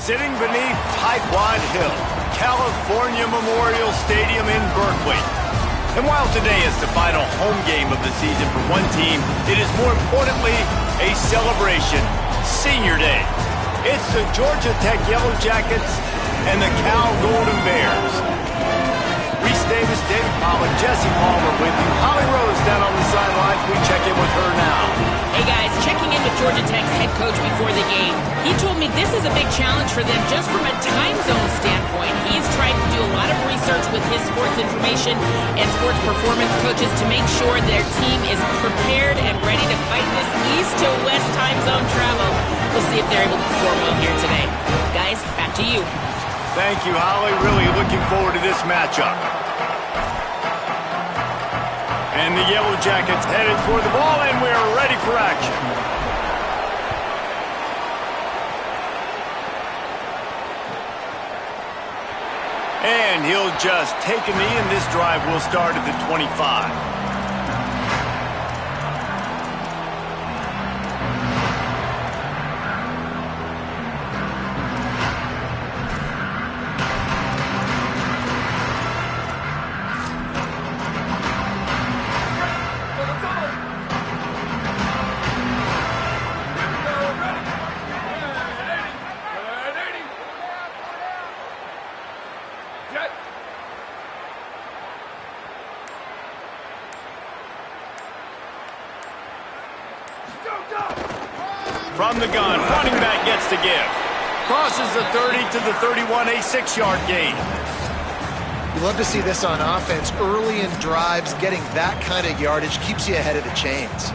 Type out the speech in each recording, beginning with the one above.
Sitting beneath Tightwad Hill, California Memorial Stadium in Berkeley. And while today is the final home game of the season for one team, it is more importantly a celebration, Senior Day. It's the Georgia Tech Yellow Jackets and the Cal Golden Bears. Reese Davis, David Pollack, Jesse Palmer with you. Holly Rose down on the sidelines. We check in with her now. Hey guys, checking in with Georgia Tech's head coach before the game. He told me this is a big challenge for them just from a time zone standpoint. He's trying to do a lot of research with his sports information and sports performance coaches to make sure their team is prepared and ready to fight this east to west time zone travel. We'll see if they're able to perform well here today. Guys, back to you. Thank you, Holly. Really looking forward to this matchup. And the Yellow Jackets headed toward the ball, and we're ready for action. And he'll just take a knee, and this drive will start at the 25. From the gun, running back gets to give. Crosses the 30 to the 31, a 6-yard gain. You love to see this on offense. Early in drives, getting that kind of yardage keeps you ahead of the chains.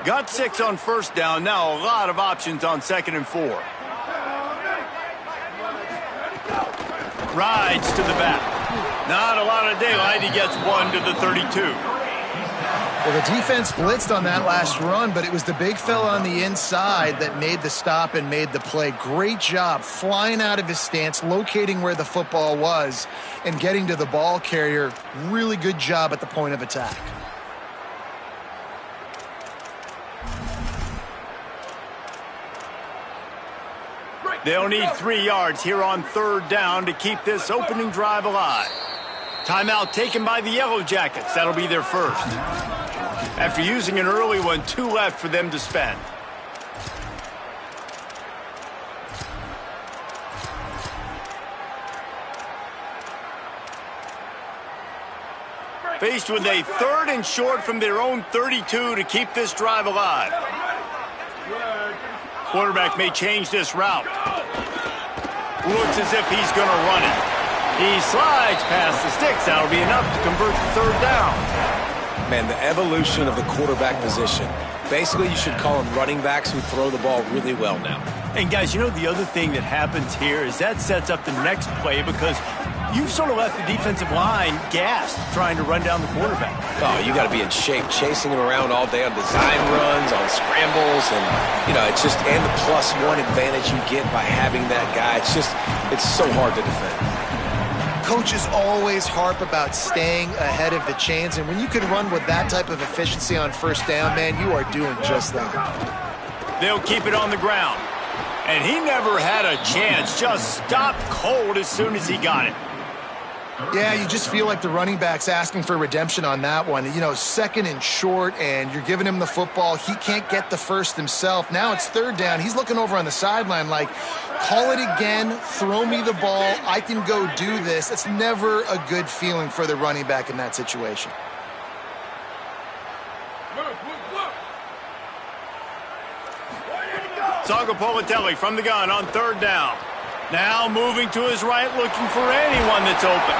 Got 6 on first down. Now a lot of options on 2nd and 4. Rides to the back. Not a lot of daylight. He gets 1 to the 32. Well, the defense blitzed on that last run, but it was the big fella on the inside that made the stop and made the play. Great job flying out of his stance, locating where the football was, and getting to the ball carrier. Really good job at the point of attack. They'll need 3 yards here on 3rd down to keep this opening drive alive. Timeout taken by the Yellow Jackets. That'll be their first. After using an early one, 2 left for them to spend. Faced with a 3rd and short from their own 32 to keep this drive alive. Quarterback may change this route. Looks as if he's going to run it. He slides past the sticks. That'll be enough to convert the 3rd down. Man, the evolution of the quarterback position. Basically, you should call them running backs who throw the ball really well now. And guys, you know the other thing that happens here is that sets up the next play because you've sort of left the defensive line gassed trying to run down the quarterback. Oh, you got to be in shape, chasing him around all day on design runs, on scrambles, and, you know, it's just, and the +1 advantage you get by having that guy. It's so hard to defend. Coaches always harp about staying ahead of the chains, and when you can run with that type of efficiency on 1st down, man, you are doing just that. They'll keep it on the ground. And he never had a chance, just stopped cold as soon as he got it. Yeah, you just feel like the running back's asking for redemption on that one. You know, 2nd and short, and you're giving him the football. He can't get the first himself. Now it's 3rd down. He's looking over on the sideline like, call it again, throw me the ball, I can go do this. It's never a good feeling for the running back in that situation. Zaga-Politelli from the gun on 3rd down. Now moving to his right, looking for anyone that's open.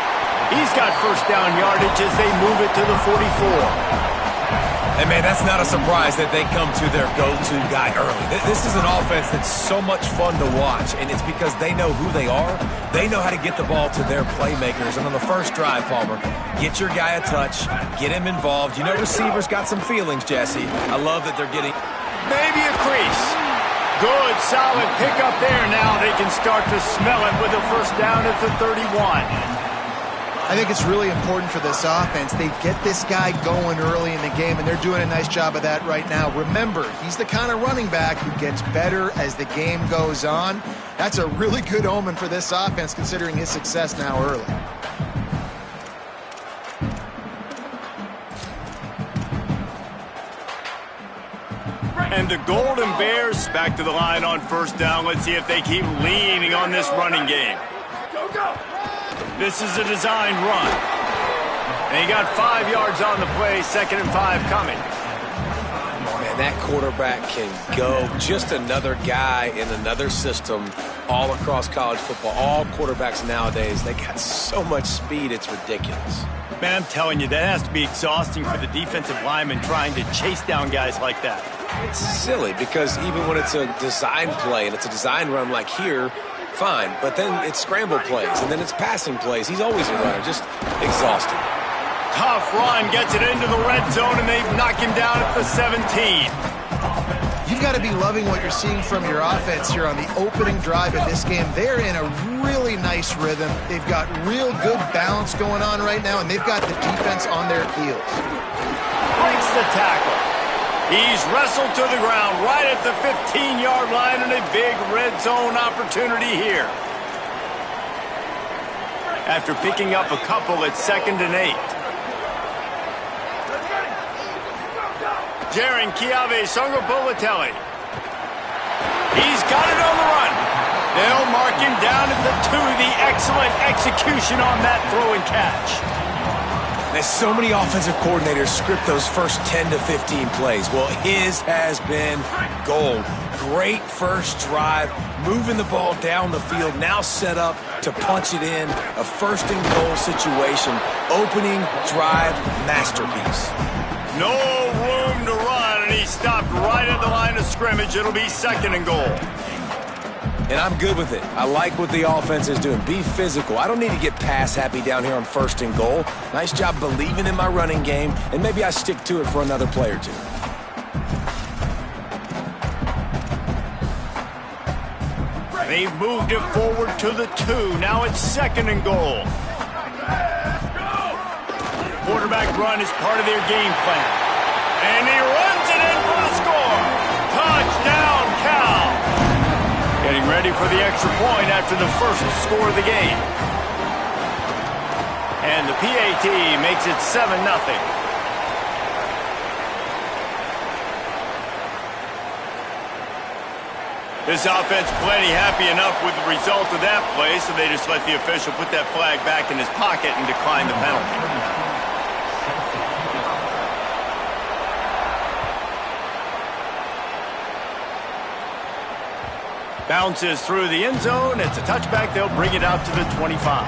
He's got 1st down yardage as they move it to the 44. And, man, that's not a surprise that they come to their go-to guy early. This is an offense that's so much fun to watch, and it's because they know who they are. They know how to get the ball to their playmakers. And on the first drive, Palmer, get your guy a touch, get him involved. You know receivers got some feelings, Jesse. I love that they're getting maybe a crease. Good, solid pickup there. Now they can start to smell it with a 1st down at the 31. I think it's really important for this offense. They get this guy going early in the game, and they're doing a nice job of that right now. Remember, he's the kind of running back who gets better as the game goes on. That's a really good omen for this offense, considering his success now early. And the Golden Bears back to the line on first down. Let's see if they keep leaning on this running game. This is a designed run. And he got 5 yards on the play, 2nd and 5 coming. Man, that quarterback can go. Just another guy in another system all across college football. All quarterbacks nowadays, they got so much speed, it's ridiculous. Man, I'm telling you, that has to be exhausting for the defensive lineman trying to chase down guys like that. It's silly because even when it's a design play and it's a design run like here, fine. But then it's scramble plays and then it's passing plays. He's always a runner, just exhausting. Tough run, gets it into the red zone, and they knock him down at the 17. You've got to be loving what you're seeing from your offense here on the opening drive of this game. They're in a really nice rhythm. They've got real good balance going on right now, and they've got the defense on their heels. Breaks the tackle. He's wrestled to the ground right at the 15-yard line, and a big red zone opportunity here. After picking up a couple, it's 2nd and 8. Jaron Kiave Sungapolatelli. He's got it on the run. They'll mark him down at the 2. The excellent execution on that throw and catch. There's so many offensive coordinators script those first 10 to 15 plays. Well, his has been gold. Great first drive, moving the ball down the field, now set up to punch it in. A first and goal situation. Opening drive masterpiece. No room to run, and he stopped right at the line of scrimmage. It'll be 2nd and goal. And I'm good with it. I like what the offense is doing. Be physical. I don't need to get pass happy down here on 1st and goal. Nice job believing in my running game, and maybe I stick to it for another play or two. They've moved it forward to the 2. Now it's 2nd and goal. Quarterback run is part of their game plan. And he runs it in for the score. Touchdown, Cal. Getting ready for the extra point after the first score of the game. And the PAT makes it 7-0. This offense plenty happy enough with the result of that play, so they just let the official put that flag back in his pocket and decline the penalty. Bounces through the end zone. It's a touchback. They'll bring it out to the 25.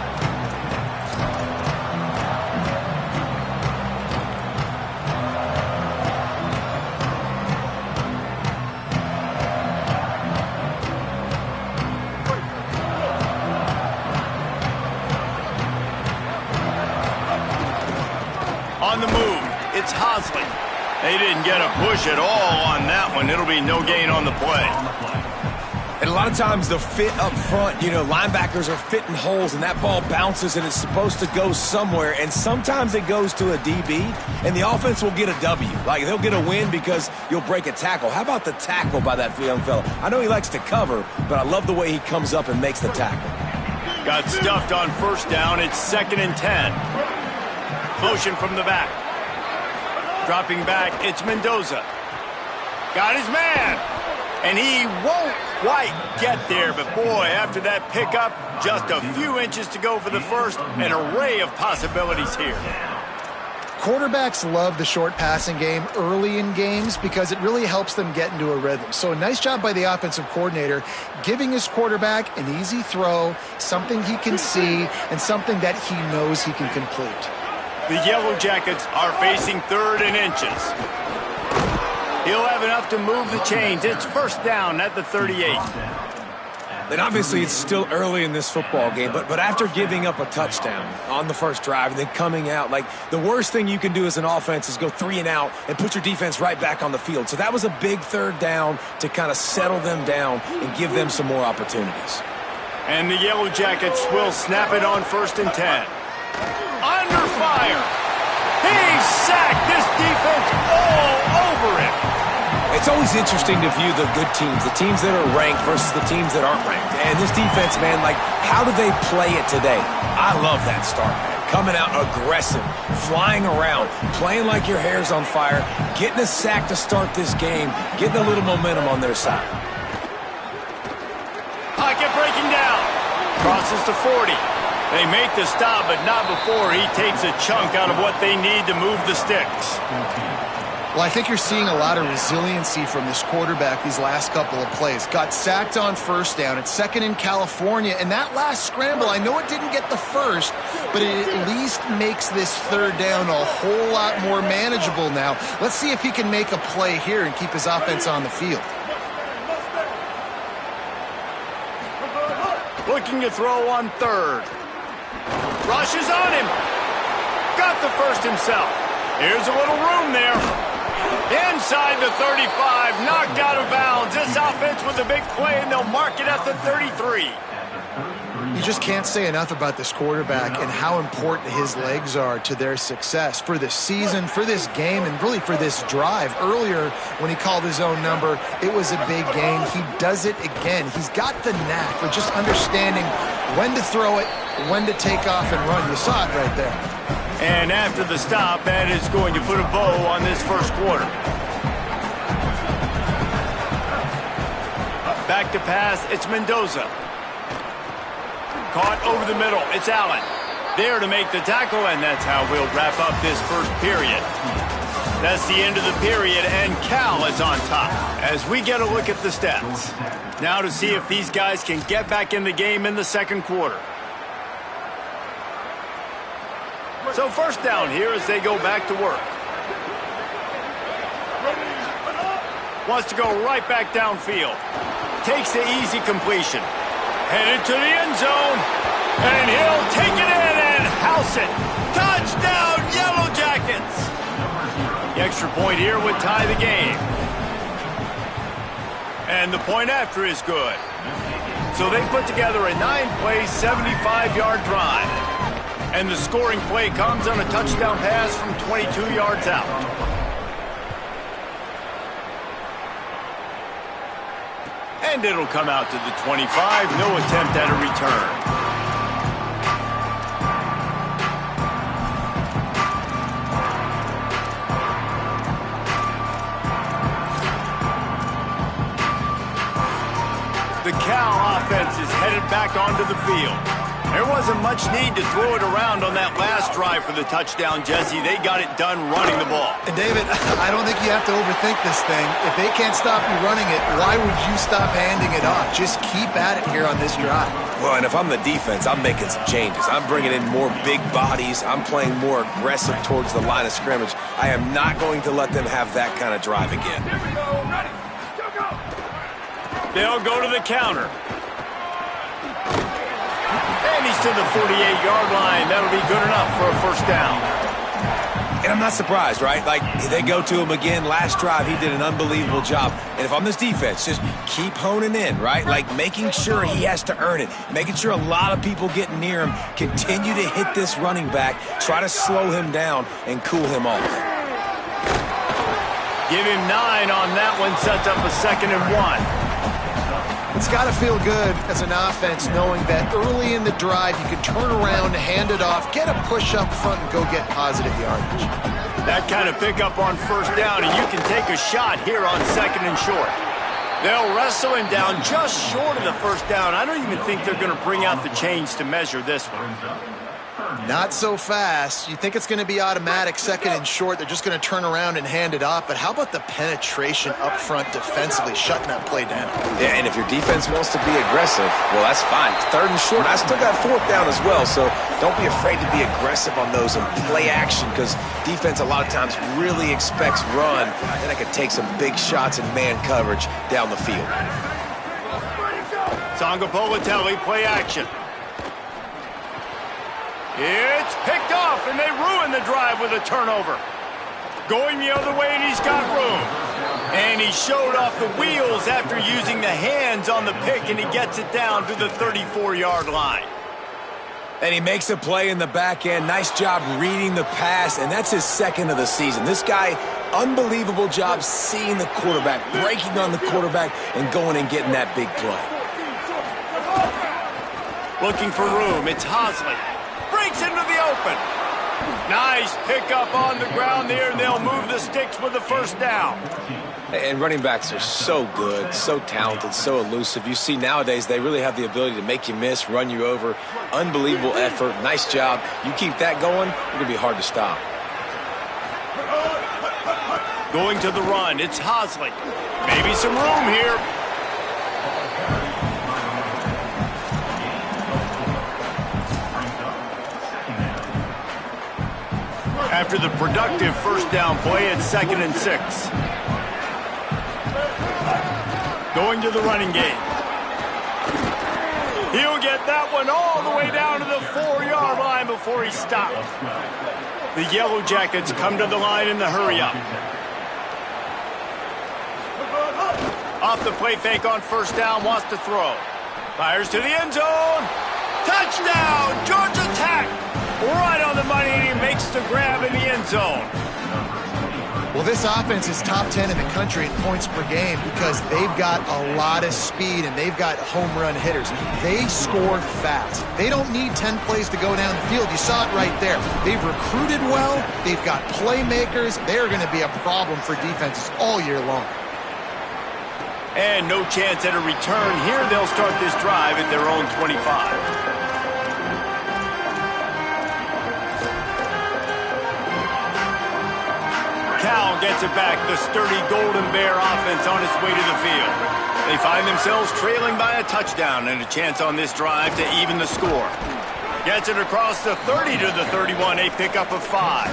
On the move, it's Hosley. They didn't get a push at all on that one. It'll be no gain on the play. And a lot of times the fit up front, linebackers are fitting holes and that ball bounces and it's supposed to go somewhere. And sometimes it goes to a DB and the offense will get a W. Like they'll get a win because you'll break a tackle. How about the tackle by that young fella? I know he likes to cover, but I love the way he comes up and makes the tackle. Got stuffed on first down. It's 2nd and 10. Motion from the back. Dropping back, it's Mendoza. Got his man. And he won't quite get there, but boy, after that pickup, just a few inches to go for the first, an array of possibilities here. Quarterbacks love the short passing game early in games because it really helps them get into a rhythm. So a nice job by the offensive coordinator giving his quarterback an easy throw, something he can see, and something that he knows he can complete. The Yellow Jackets are facing 3rd and inches. He'll have enough to move the chains. It's first down at the 38. And obviously it's still early in this football game, but after giving up a touchdown on the first drive and then coming out, like the worst thing you can do as an offense is go 3 and out and put your defense right back on the field. So that was a big 3rd down to kind of settle them down and give them some more opportunities. And the Yellow Jackets will snap it on 1st and 10. Under fire. He's sacked. This defense all over him. It's always interesting to view the good teams, the teams that are ranked versus the teams that aren't ranked. And this defense, man, like, how do they play it today? I love that start, man. Coming out aggressive, flying around, playing like your hair's on fire, getting a sack to start this game, getting a little momentum on their side. Pocket breaking down. Crosses to 40. They make the stop, but not before he takes a chunk out of what they need to move the sticks. Well, I think you're seeing a lot of resiliency from this quarterback these last couple of plays. Got sacked on first down. It's second in California. And that last scramble, I know it didn't get the first, but it at least makes this third down a whole lot more manageable now. Let's see if he can make a play here and keep his offense on the field. Looking to throw on third. Rushes on him. Got the first himself. Here's a little room there. Inside the 35, knocked out of bounds. This offense with a big play, and they'll mark it at the 33. You just can't say enough about this quarterback and how important his legs are to their success for this season, for this game, and really for this drive. Earlier, when he called his own number, it was a big gain. He does it again. He's got the knack for just understanding when to throw it, when to take off and run. You saw it right there. And after the stop, that is going to put a bow on this first quarter. Back to pass, it's Mendoza. Caught over the middle, it's Allen. There to make the tackle, and that's how we'll wrap up this first period. That's the end of the period, and Cal is on top as we get a look at the stats. Now to see if these guys can get back in the game in the second quarter. So first down here as they go back to work. Wants to go right back downfield. Takes the easy completion. Headed to the end zone. And he'll take it in and house it. Touchdown, Yellow Jackets. The extra point here would tie the game. And the point after is good. So they put together a 9-play, 75-yard drive. And the scoring play comes on a touchdown pass from 22 yards out. And it'll come out to the 25. No attempt at a return. The Cal offense is headed back onto the field. There wasn't much need to throw it around on that last drive for the touchdown, Jesse. They got it done running the ball. And David, I don't think you have to overthink this thing. If they can't stop you running it, why would you stop handing it off? Just keep at it here on this drive. Well, and if I'm the defense, I'm making some changes. I'm bringing in more big bodies. I'm playing more aggressive towards the line of scrimmage. I am not going to let them have that kind of drive again. Here we go. Ready. Go. They'll go to the counter. And he's to the 48-yard line. That'll be good enough for a first down. And I'm not surprised, right? Like, they go to him again. Last drive, he did an unbelievable job. And if I'm this defense, just keep honing in, right? Like, making sure he has to earn it. Making sure a lot of people get near him. Continue to hit this running back. Try to slow him down and cool him off. Give him 9 on that one. Sets up a 2nd and 1. It's got to feel good as an offense knowing that early in the drive you can turn around, hand it off, get a push up front, and go get positive yardage. That kind of pickup on first down, and you can take a shot here on 2nd and short. They'll wrestle him down just short of the first down. I don't even think they're going to bring out the chains to measure this one. Not so fast. You think it's going to be automatic 2nd and short. They're just going to turn around and hand it off. But how about the penetration up front defensively, shutting that play down? Yeah, and if your defense wants to be aggressive, well, that's fine. 3rd and short. I still got 4th down as well, so don't be afraid to be aggressive on those and play action, because defense a lot of times really expects run, and I can take some big shots in man coverage down the field. Tonga Politelli, play action. It's picked off, and they ruin the drive with a turnover. Going the other way, and he's got room. And he showed off the wheels after using the hands on the pick, and he gets it down to the 34-yard line. And he makes a play in the back end. Nice job reading the pass, and that's his second of the season. This guy, unbelievable job seeing the quarterback, breaking on the quarterback, and going and getting that big play. Looking for room, it's Hosley. Breaks into the open. Nice pickup on the ground there, and they'll move the sticks with the first down. And running backs are so good, so talented, so elusive. You see nowadays they really have the ability to make you miss, run you over. Unbelievable effort. Nice job. You keep that going, it's going to be hard to stop. Going to the run, it's Hosley. Maybe some room here. After the productive first down play, it's 2nd and 6. Going to the running game. He'll get that one all the way down to the 4-yard line before he stopped. The Yellow Jackets come to the line in the hurry-up. Off the play fake on first down, wants to throw. Fires to the end zone. Touchdown, Georgia Tech. Right on the money, and he makes the grab in the end zone. Well, this offense is top 10 in the country in points per game because they've got a lot of speed and they've got home run hitters. They score fast. They don't need 10 plays to go down the field. You saw it right there. They've recruited well. They've got playmakers. They're going to be a problem for defenses all year long. And no chance at a return here. They'll start this drive at their own 25. Cal gets it back. The sturdy Golden Bear offense on its way to the field. They find themselves trailing by a touchdown and a chance on this drive to even the score. Gets it across the 30 to the 31, a pickup of 5.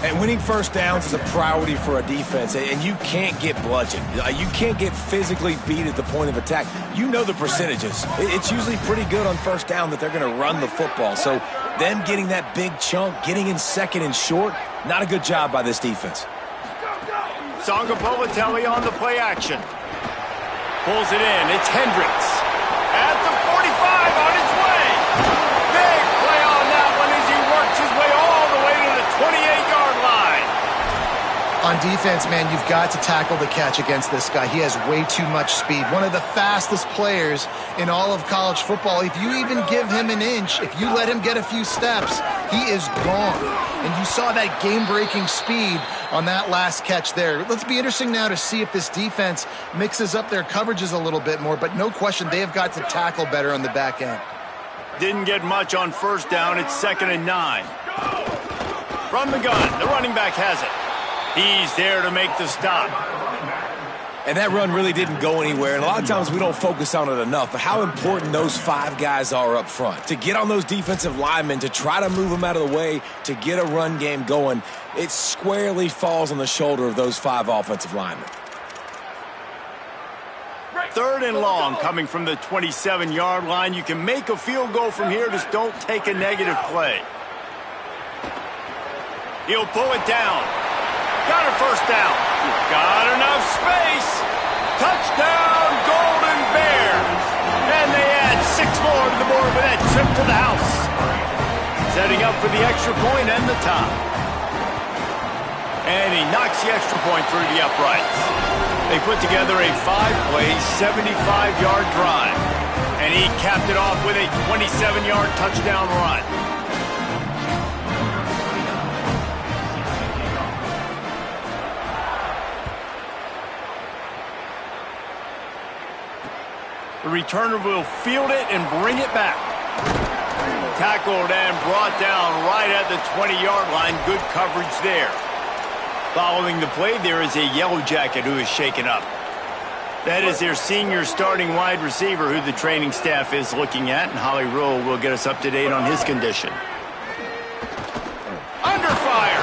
And winning first downs is a priority for a defense, and you can't get bludgeoned. You can't get physically beat at the point of attack. You know the percentages. It's usually pretty good on first down that they're going to run the football. So them getting that big chunk, getting in 2nd and short, not a good job by this defense. Songa Povatelli on the play action. Pulls it in. It's Hendricks. At the 45 on his way. Big play on that one as he works his way all the way to the 28-yard line. On defense, man, you've got to tackle the catch against this guy. He has way too much speed. One of the fastest players in all of college football. If you even give him an inch, if you let him get a few steps, he is gone. And you saw that game-breaking speed on that last catch there. Let's be interesting now to see if this defense mixes up their coverages a little bit more, but no question they have got to tackle better on the back end. Didn't get much on first down. It's 2nd and 9. From the gun, the running back has it. He's there to make the stop. And that run really didn't go anywhere, and a lot of times we don't focus on it enough, but how important those 5 guys are up front. To get on those defensive linemen, to try to move them out of the way, to get a run game going, it squarely falls on the shoulder of those 5 offensive linemen. 3rd and long coming from the 27-yard line. You can make a field goal from here, just don't take a negative play. He'll pull it down. Got a first down. Got enough space. Touchdown, Golden Bears. And they add 6 more to the board with that trip to the house. Setting up for the extra point and the tie. And he knocks the extra point through the uprights. They put together a 5-play, 75-yard drive. And he capped it off with a 27-yard touchdown run. The returner will field it and bring it back. Tackled and brought down right at the 20-yard line. Good coverage there. Following the play, there is a Yellow Jacket who is shaken up. That is their senior starting wide receiver who the training staff is looking at, and Holly Rowe will get us up to date on his condition. Under fire!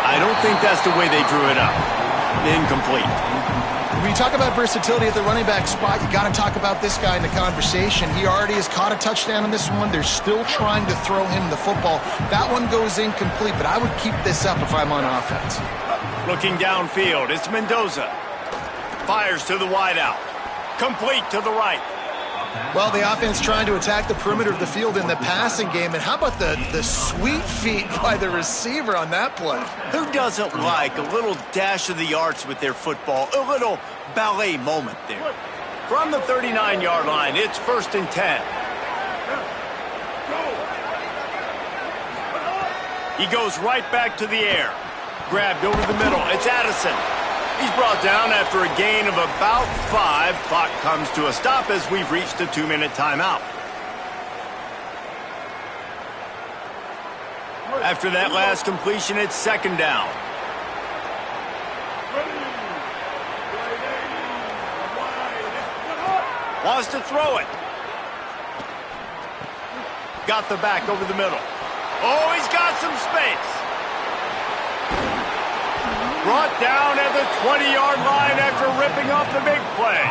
I don't think that's the way they drew it up. Incomplete. When you talk about versatility at the running back spot, you got to talk about this guy in the conversation. He already has caught a touchdown on this one. They're still trying to throw him the football. That one goes incomplete, but I would keep this up if I'm on offense. Looking downfield, it's Mendoza. Fires to the wideout. Complete to the right. Well, the offense trying to attack the perimeter of the field in the passing game. And how about the sweet feet by the receiver on that play? Who doesn't like a little dash of the arts with their football? A little ballet moment there. From the 39-yard line, it's 1st and 10. He goes right back to the air. Grabbed over the middle. It's Addison. He's brought down after a gain of about 5. Clock comes to a stop as we've reached a 2-minute timeout. After that last completion, it's 2nd down. Wants to throw it. Got the back over the middle. Oh, he's got some space. Brought down at the 20-yard line after ripping off the big play.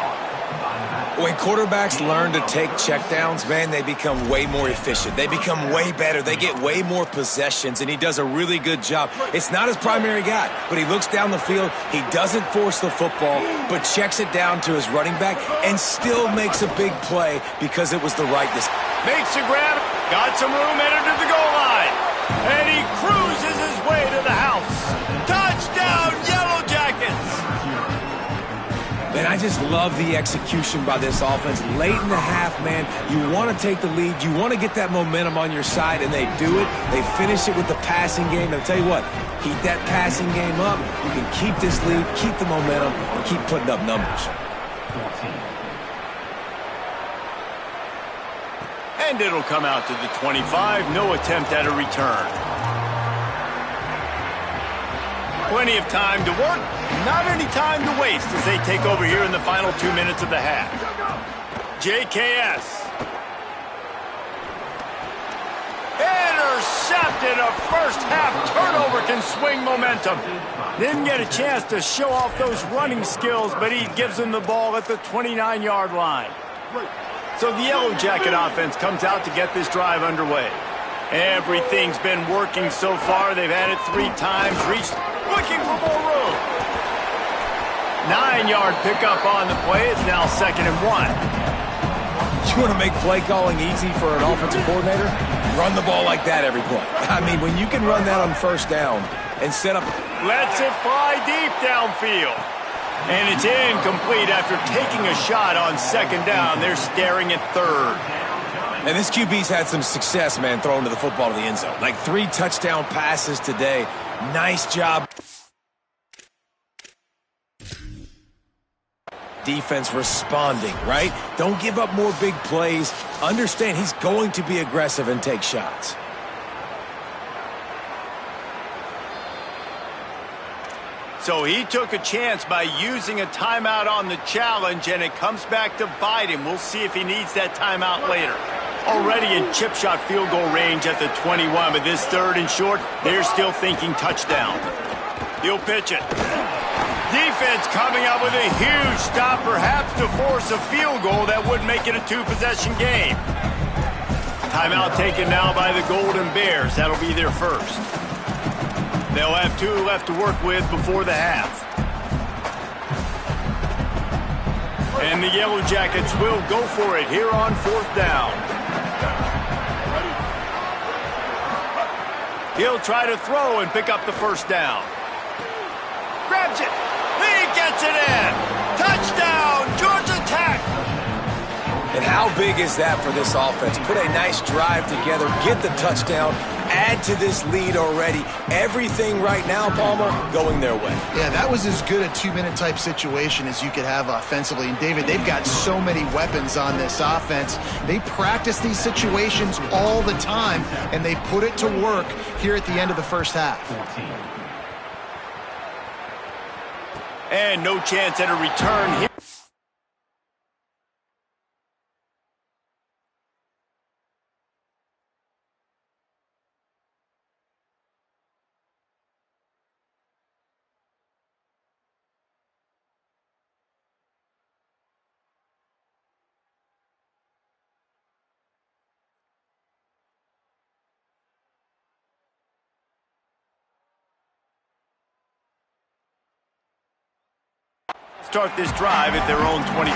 When quarterbacks learn to take checkdowns, man, they become way more efficient. They become way better. They get way more possessions, and he does a really good job. It's not his primary guy, but he looks down the field. He doesn't force the football, but checks it down to his running back and still makes a big play because it was the right decision. Makes a grab. Got some room headed to the goal line. And he cruises his way to the house. Touchdown, Yellow Jackets! Man, I just love the execution by this offense. Late in the half, man, you want to take the lead. You want to get that momentum on your side, and they do it. They finish it with the passing game. And I'll tell you what, keep that passing game up. You can keep this lead, keep the momentum, and keep putting up numbers. And it'll come out to the 25. No attempt at a return. Plenty of time to work. Not any time to waste as they take over here in the final 2 minutes of the half. JKS. Intercepted. A first half turnover can swing momentum. Didn't get a chance to show off those running skills, but he gives them the ball at the 29-yard line. So the Yellow Jacket offense comes out to get this drive underway. Everything's been working so far. They've had it 3 times, reached, looking for more room. 9-yard pickup on the play. It's now 2nd and 1. You want to make play calling easy for an offensive coordinator? Run the ball like that every play. I mean, when you can run that on 1st down and set up... Lets it fly deep downfield. And it's incomplete after taking a shot on 2nd down. They're staring at 3rd. And this QB's had some success, man, throwing to the football to the end zone. Like 3 touchdown passes today. Nice job. Defense responding, right? Don't give up more big plays. Understand he's going to be aggressive and take shots. So he took a chance by using a timeout on the challenge, and it comes back to bite him. We'll see if he needs that timeout later. Already in chip shot field goal range at the 21, but this 3rd and short, they're still thinking touchdown. He'll pitch it. Defense coming up with a huge stop, perhaps to force a field goal that would make it a 2-possession game. Timeout taken now by the Golden Bears. That'll be their first. They'll have 2 left to work with before the half. And the Yellow Jackets will go for it here on 4th down. He'll try to throw and pick up the 1st down. Grabs it. He gets it in. Touchdown, Georgia Tech. And how big is that for this offense? Put a nice drive together, get the touchdown, add to this lead already. Everything right now, Palmer, going their way. Yeah, that was as good a 2-minute type situation as you could have offensively. And, David, they've got so many weapons on this offense. They practice these situations all the time, and they put it to work here at the end of the first half. And no chance at a return here. Start this drive at their own 25.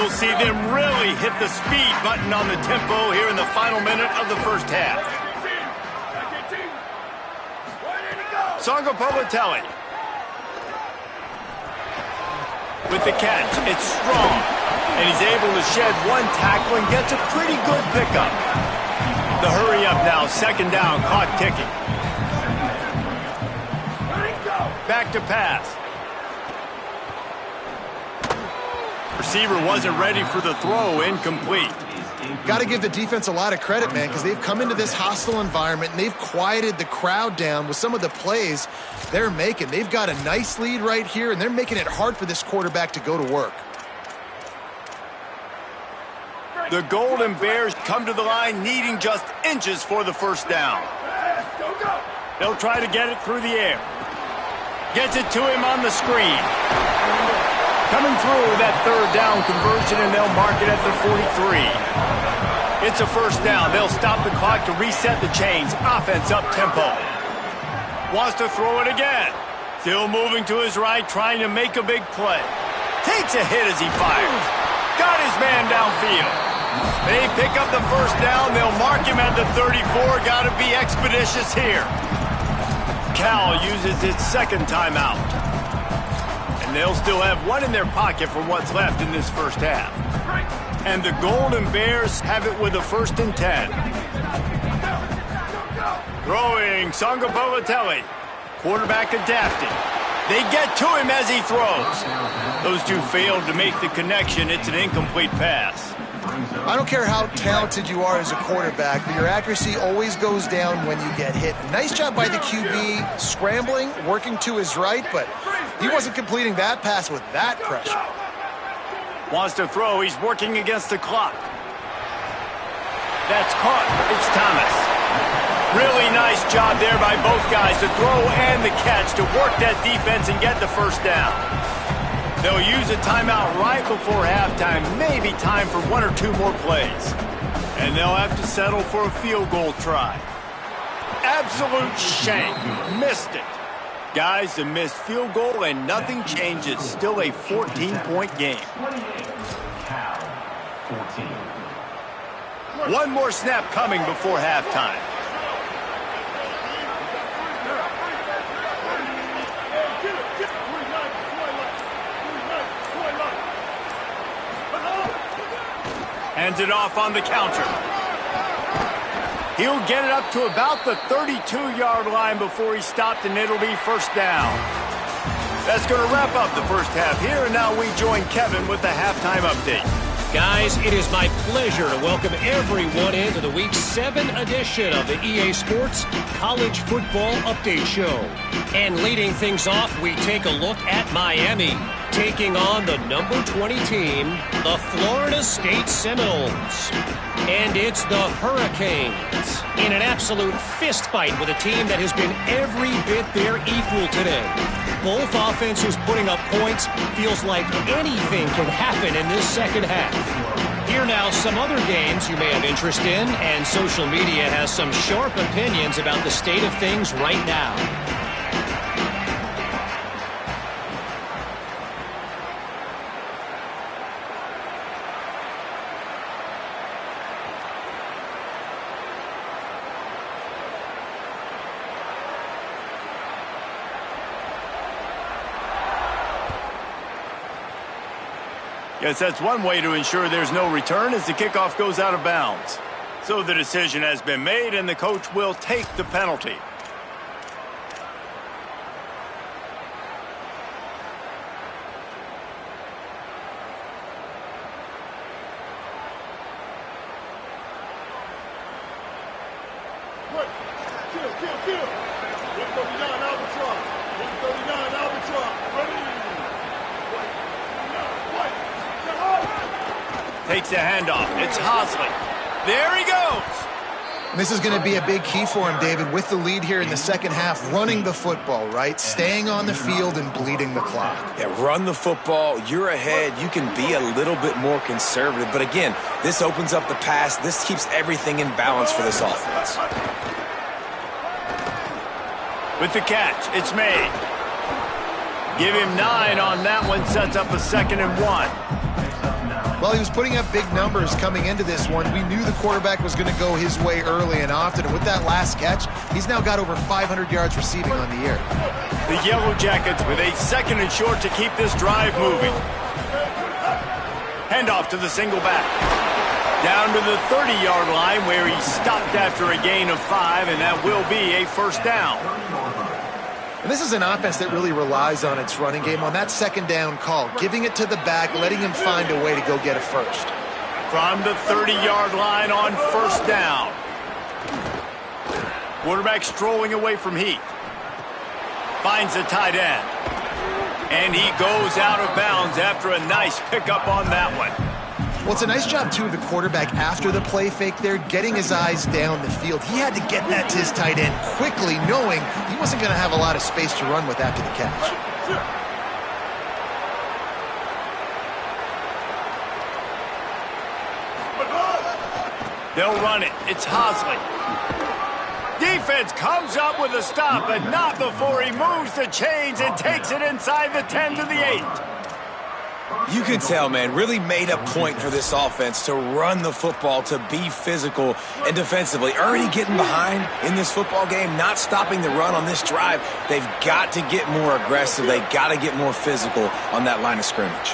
We'll see them really hit the speed button on the tempo here in the final minute of the first half. Songo Povatelli. With the catch, it's strong. And he's able to shed one tackle and gets a pretty good pickup. The hurry up now, second down, clock ticking. Back to pass. Receiver wasn't ready for the throw, incomplete. Got to give the defense a lot of credit, man, because they've come into this hostile environment and they've quieted the crowd down with some of the plays they're making. They've got a nice lead right here, and they're making it hard for this quarterback to go to work. The Golden Bears come to the line needing just inches for the first down. They'll try to get it through the air. Gets it to him on the screen. Coming through with that third down conversion, and they'll mark it at the 43. It's a first down. They'll stop the clock to reset the chains. Offense up tempo. Wants to throw it again. Still moving to his right, trying to make a big play. Takes a hit as he fires. Got his man downfield. They pick up the first down. They'll mark him at the 34. Got to be expeditious here. Cal uses its second timeout. And they'll still have one in their pocket for what's left in this first half. And the Golden Bears have it with a 1st and 10. Throwing, Songo Povatelli. Quarterback adapting. They get to him as he throws. Those two failed to make the connection. It's an incomplete pass. I don't care how talented you are as a quarterback, but your accuracy always goes down when you get hit. Nice job by the QB scrambling, working to his right, but he wasn't completing that pass with that pressure. Wants to throw. He's working against the clock. That's caught. It's Thomas. Really nice job there by both guys, the throw and the catch, to work that defense and get the first down. They'll use a timeout right before halftime, maybe time for one or two more plays. And they'll have to settle for a field goal try. Absolute shame. Missed it. Guys, a missed field goal and nothing changes. Still a 14-point game. One more snap coming before halftime. Hands it off on the counter. He'll get it up to about the 32-yard line before he stopped, and it'll be first down. That's going to wrap up the first half here, and now we join Kevin with the halftime update. Guys, it is my pleasure to welcome everyone into the Week 7 edition of the EA Sports College Football Update Show. And leading things off, we take a look at Miami, taking on the number 20 team, the Florida State Seminoles. And it's the Hurricanes in an absolute fist fight with a team that has been every bit their equal today. Both offenses putting up points. Feels like anything can happen in this second half. Here now some other games you may have interest in, and social media has some sharp opinions about the state of things right now. Guess that's one way to ensure there's no return as the kickoff goes out of bounds. So the decision has been made, and the coach will take the penalty. Takes the handoff. It's Hosley. There he goes. And this is going to be a big key for him, David, with the lead here in the second half, running the football, right? Staying on the field and bleeding the clock. Yeah, run the football. You're ahead. You can be a little bit more conservative. But again, this opens up the pass. This keeps everything in balance for this offense. With the catch, it's made. Give him 9 on that one. Sets up a 2nd and 1. Well, he was putting up big numbers coming into this one. We knew the quarterback was going to go his way early and often. And with that last catch, he's now got over 500 yards receiving on the year. The Yellow Jackets with a 2nd and short to keep this drive moving. Handoff to the single back. Down to the 30-yard line where he stopped after a gain of 5, and that will be a first down. And this is an offense that really relies on its running game on that 2nd down call, giving it to the back, letting him find a way to go get a first. From the 30-yard line on first down. Quarterback strolling away from Heath. Finds a tight end. And he goes out of bounds after a nice pickup on that one. Well, it's a nice job, too, of the quarterback after the play fake there, getting his eyes down the field. He had to get that to his tight end quickly, knowing he wasn't going to have a lot of space to run with after the catch. They'll run it. It's Hosley. Defense comes up with a stop, but not before he moves the chains and takes it inside the 10 to the 8. You can tell, man, really made a point for this offense to run the football, to be physical and defensively. Already getting behind in this football game, not stopping the run on this drive. They've got to get more aggressive. They've got to get more physical on that line of scrimmage.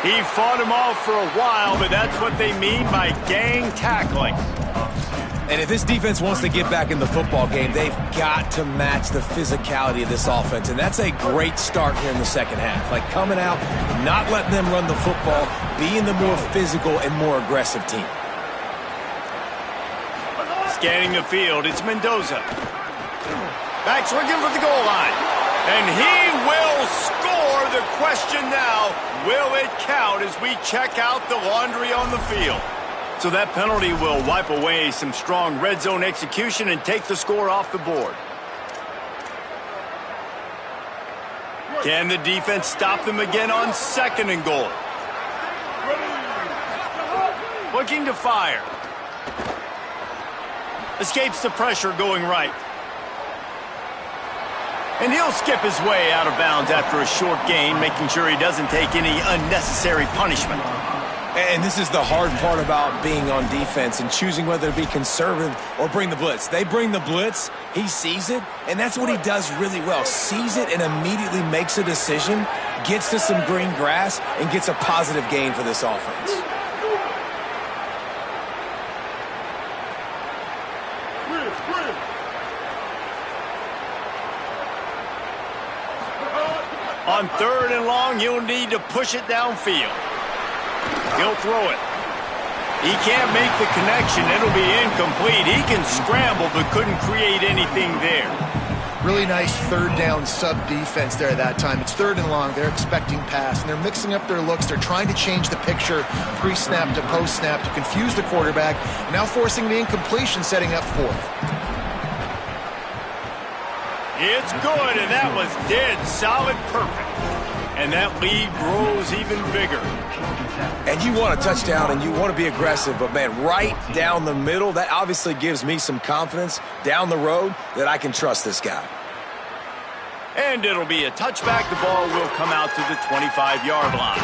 He fought him off for a while, but that's what they mean by gang tackling. And if this defense wants to get back in the football game, they've got to match the physicality of this offense. And that's a great start here in the second half. Like coming out, not letting them run the football, being the more physical and more aggressive team. Scanning the field, it's Mendoza. Back swinging for the goal line. And he will score. The question now, will it count as we check out the laundry on the field? So that penalty will wipe away some strong red zone execution and take the score off the board. Can the defense stop them again on 2nd and goal? Looking to fire. Escapes the pressure going right. And he'll skip his way out of bounds after a short gain, making sure he doesn't take any unnecessary punishment. And this is the hard part about being on defense and choosing whether to be conservative or bring the blitz. They bring the blitz, he sees it, and that's what he does really well. Sees it and immediately makes a decision, gets to some green grass, and gets a positive gain for this offense. On 3rd and long, he'll need to push it downfield. He'll throw it. He can't make the connection. It'll be incomplete. He can scramble, but couldn't create anything there. Really nice 3rd down sub-defense there that time. It's 3rd and long. They're expecting pass, and they're mixing up their looks. They're trying to change the picture pre-snap to post-snap to confuse the quarterback, and now forcing the incompletion, setting up 4th. It's good, and that was dead solid perfect. And that lead grows even bigger. And you want a touchdown and you want to be aggressive, but man, right down the middle, that obviously gives me some confidence down the road that I can trust this guy. And it'll be a touchback. The ball will come out to the 25-yard line.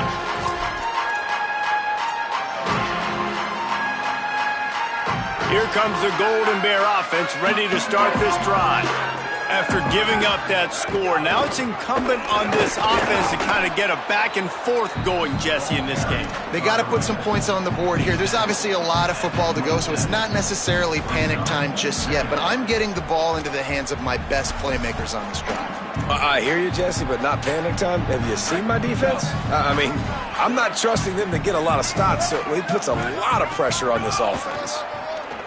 Here comes the Golden Bear offense ready to start this drive. After giving up that score, now it's incumbent on this offense to kind of get a back and forth going, Jesse, in this game. They got to put some points on the board here. There's obviously a lot of football to go, so it's not necessarily panic time just yet, but I'm getting the ball into the hands of my best playmakers on this drive. I hear you, Jesse, but not panic time. Have you seen my defense? I mean, I'm not trusting them to get a lot of stops, so it puts a lot of pressure on this offense.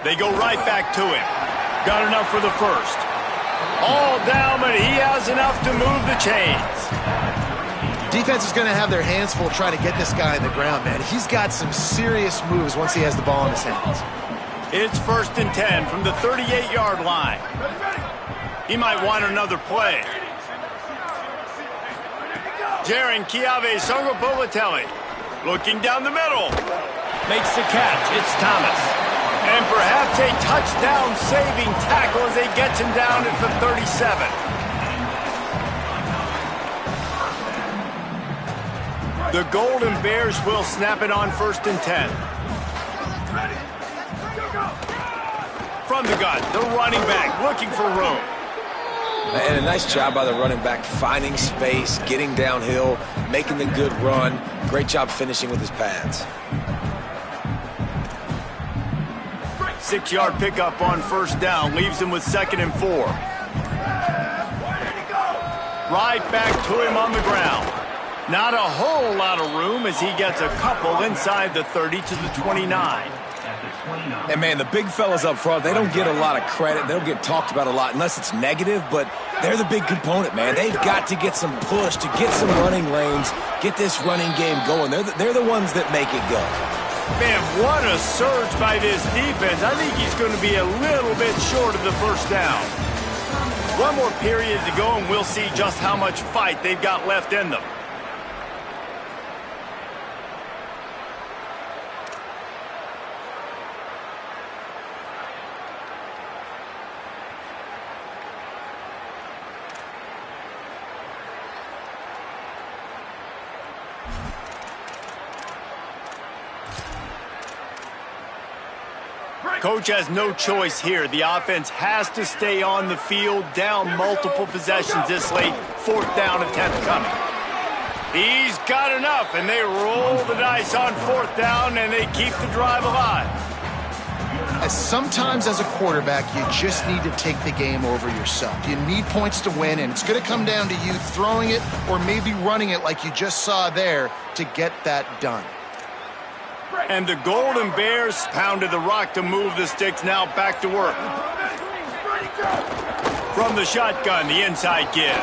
They go right back to him. Got enough for the first. All down, but he has enough to move the chains. Defense is going to have their hands full trying to get this guy on the ground, man. He's got some serious moves once he has the ball in his hands. It's 1st and 10 from the 38-yard line. He might want another play. Jaron Chiave Songobolatelli looking down the middle. Makes the catch. It's Thomas. And perhaps a touchdown-saving tackle as he gets him down at the 37. The Golden Bears will snap it on 1st and 10. From the gun, the running back looking for room. And a nice job by the running back, finding space, getting downhill, making the good run. Great job finishing with his pads. 6-yard pickup on 1st down, leaves him with 2nd and 4. Right back to him on the ground. Not a whole lot of room as he gets a couple inside the 30 to the 29. And, man, the big fellas up front, they don't get a lot of credit. They don't get talked about a lot unless it's negative, but they're the big component, man. They've got to get some push, to get some running lanes, get this running game going. They're the ones that make it go. Man, what a surge by this defense. I think he's going to be a little bit short of the 1st down. One more period to go, and we'll see just how much fight they've got left in them. Coach has no choice here. The offense has to stay on the field, down multiple possessions this late. 4th down attempt coming. He's got enough, and they roll the dice on 4th down, and they keep the drive alive. Sometimes as a quarterback, you just need to take the game over yourself. You need points to win, and it's going to come down to you throwing it or maybe running it like you just saw there to get that done. And the Golden Bears pounded the rock to move the sticks, now back to work. From the shotgun, the inside give.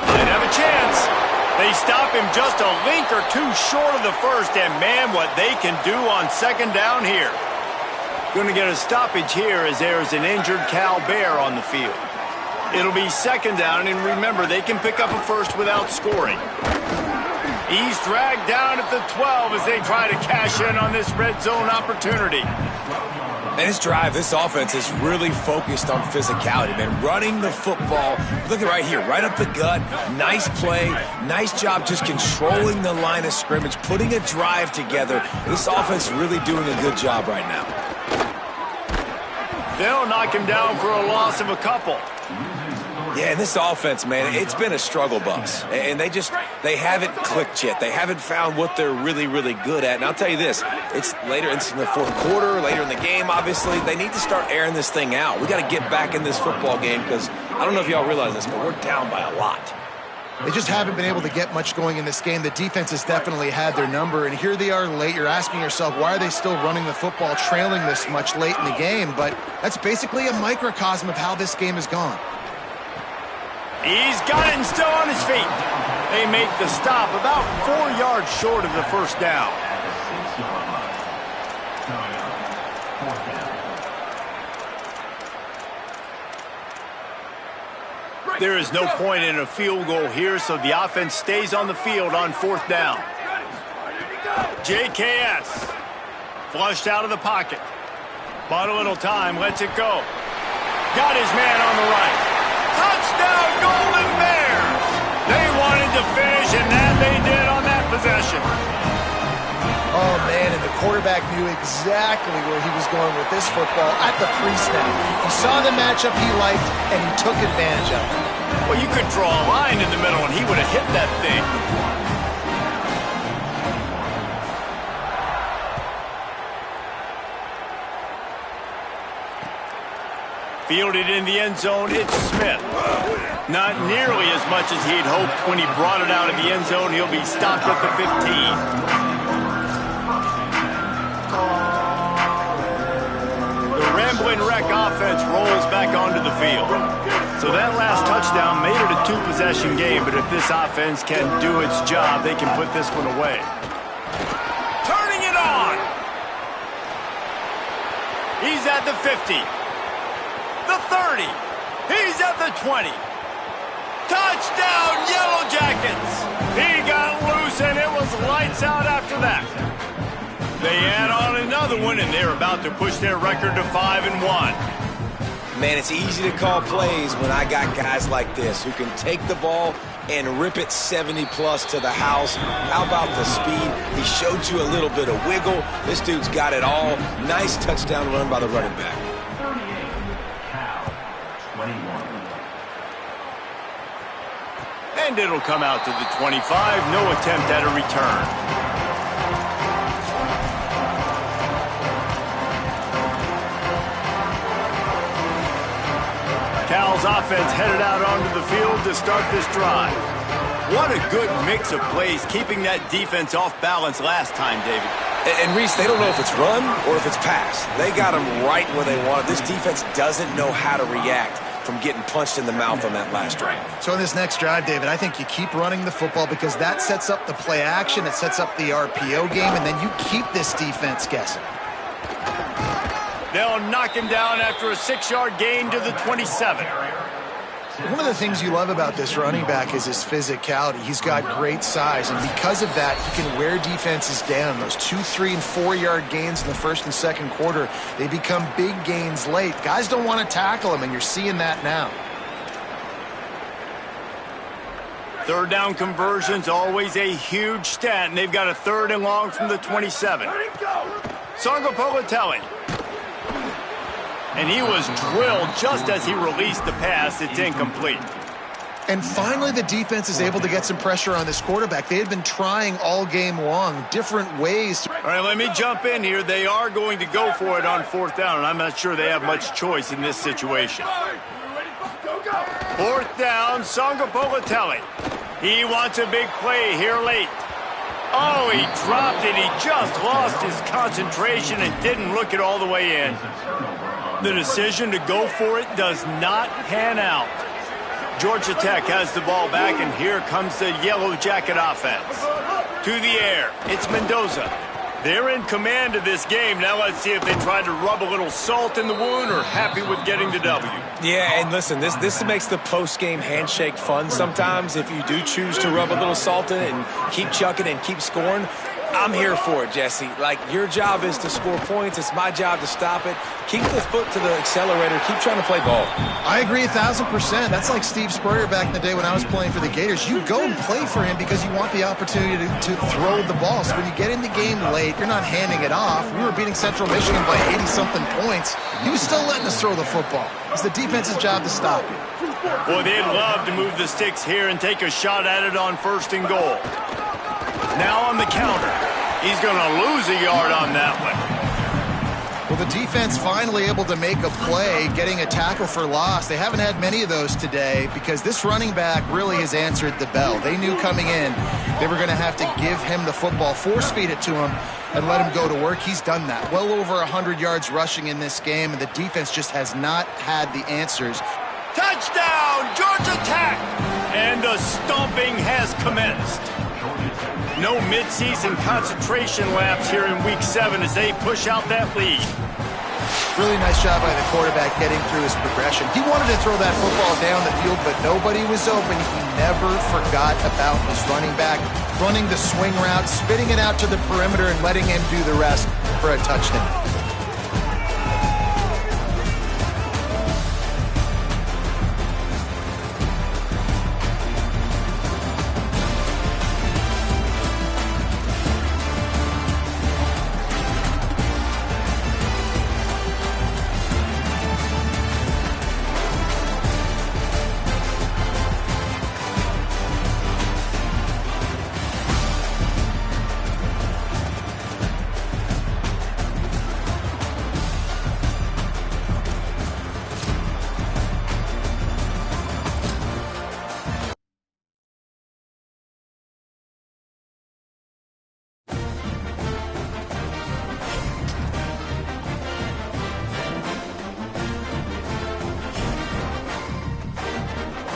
Might have a chance. They stop him just a link or two short of the 1st, and man, what they can do on 2nd down here. Going to get a stoppage here as there's an injured Cal Bear on the field. It'll be 2nd down, and remember, they can pick up a 1st without scoring. He's dragged down at the 12 as they try to cash in on this red zone opportunity. And this drive, this offense is really focused on physicality, man. Running the football. Look at right here, right up the gut. Nice play. Nice job just controlling the line of scrimmage, putting a drive together. This offense is really doing a good job right now. They'll knock him down for a loss of a couple. Yeah, and this offense, man, it's been a struggle bus. And they haven't clicked yet. They haven't found what they're really, really good at. And I'll tell you this, it's later, it's in the 4th quarter, later in the game, obviously. They need to start airing this thing out. We got to get back in this football game because I don't know if y'all realize this, but we're down by a lot. They just haven't been able to get much going in this game. The defense has definitely had their number, and here they are late. You're asking yourself, why are they still running the football, trailing this much late in the game? But that's basically a microcosm of how this game has gone. He's got it and still on his feet. They make the stop about 4 yards short of the 1st down. There is no point in a field goal here, so the offense stays on the field on 4th down. JKS flushed out of the pocket. Bought a little time, lets it go. Got his man on the right. Touchdown, Golden Bears! They wanted to finish, and that they did on that possession. Oh, man, and the quarterback knew exactly where he was going with this football at the pre-snap. He saw the matchup he liked, and he took advantage of it. Well, you could draw a line in the middle, and he would have hit that thing. Fielded in the end zone, it's Smith. Not nearly as much as he'd hoped when he brought it out of the end zone. He'll be stopped at the 15. The Ramblin' Wreck offense rolls back onto the field. So that last touchdown made it a 2-possession game, but if this offense can do its job, they can put this one away. Turning it on! He's at the 50. The 30. He's at the 20. Touchdown, Yellow Jackets! He got loose, and it was lights out after that. They add on another one, and they're about to push their record to 5-1. Man, it's easy to call plays when I got guys like this who can take the ball and rip it 70-plus to the house. How about the speed? He showed you a little bit of wiggle. This dude's got it all. Nice touchdown run by the running back. 38, Cal, 21. And it'll come out to the 25. No attempt at a return. Cal's offense headed out onto the field to start this drive. What a good mix of plays, keeping that defense off balance last time, David. And Reese, they don't know if it's run or if it's pass. They got them right where they want it. This defense doesn't know how to react from getting punched in the mouth on that last drive. So in this next drive, David, I think you keep running the football because that sets up the play action, it sets up the RPO game, and then you keep this defense guessing. They'll knock him down after a 6-yard gain to the 27. One of the things you love about this running back is his physicality. He's got great size, and because of that, he can wear defenses down. Those 2-, 3-, and 4-yard gains in the first and second quarter, they become big gains late. Guys don't want to tackle him, and you're seeing that now. Third down conversion's always a huge stat, and they've got a 3rd and long from the 27. Sangapolatelli. And he was drilled just as he released the pass. It's incomplete. And finally, the defense is able to get some pressure on this quarterback. They had been trying all game long, different ways. All right, let me jump in here. They are going to go for it on 4th down, and I'm not sure they have much choice in this situation. 4th down, Sangapolatelli. He wants a big play here late. Oh, he dropped it. He just lost his concentration and didn't look it all the way in. The decision to go for it does not pan out. Georgia Tech has the ball back, and here comes the Yellow Jacket offense. To the air, it's Mendoza. They're in command of this game. Now let's see if they try to rub a little salt in the wound or happy with getting the W. Yeah, and listen, this makes the post-game handshake fun sometimes if you do choose to rub a little salt in it and keep chucking and keep scoring. I'm here for it, Jesse. Like, your job is to score points. It's my job to stop it. Keep the foot to the accelerator. Keep trying to play ball. I agree 1,000%. That's like Steve Spurrier back in the day when I was playing for the Gators. You go and play for him because you want the opportunity to throw the ball. So when you get in the game late, you're not handing it off. We were beating Central Michigan by 80-something points. He was still letting us throw the football. It's the defense's job to stop you. Boy, they'd love to move the sticks here and take a shot at it on 1st and goal. Now on the counter. He's going to lose a yard on that one. Well, the defense finally able to make a play, getting a tackle for loss. They haven't had many of those today because this running back really has answered the bell. They knew coming in they were going to have to give him the football, force-feed it to him, and let him go to work. He's done that. Well over 100 yards rushing in this game, and the defense just has not had the answers. Touchdown, Georgia Tech! And the stomping has commenced. No midseason concentration laps here in Week 7 as they push out that lead. Really nice job by the quarterback getting through his progression. He wanted to throw that football down the field, but nobody was open. He never forgot about his running back, running the swing route, spitting it out to the perimeter, and letting him do the rest for a touchdown.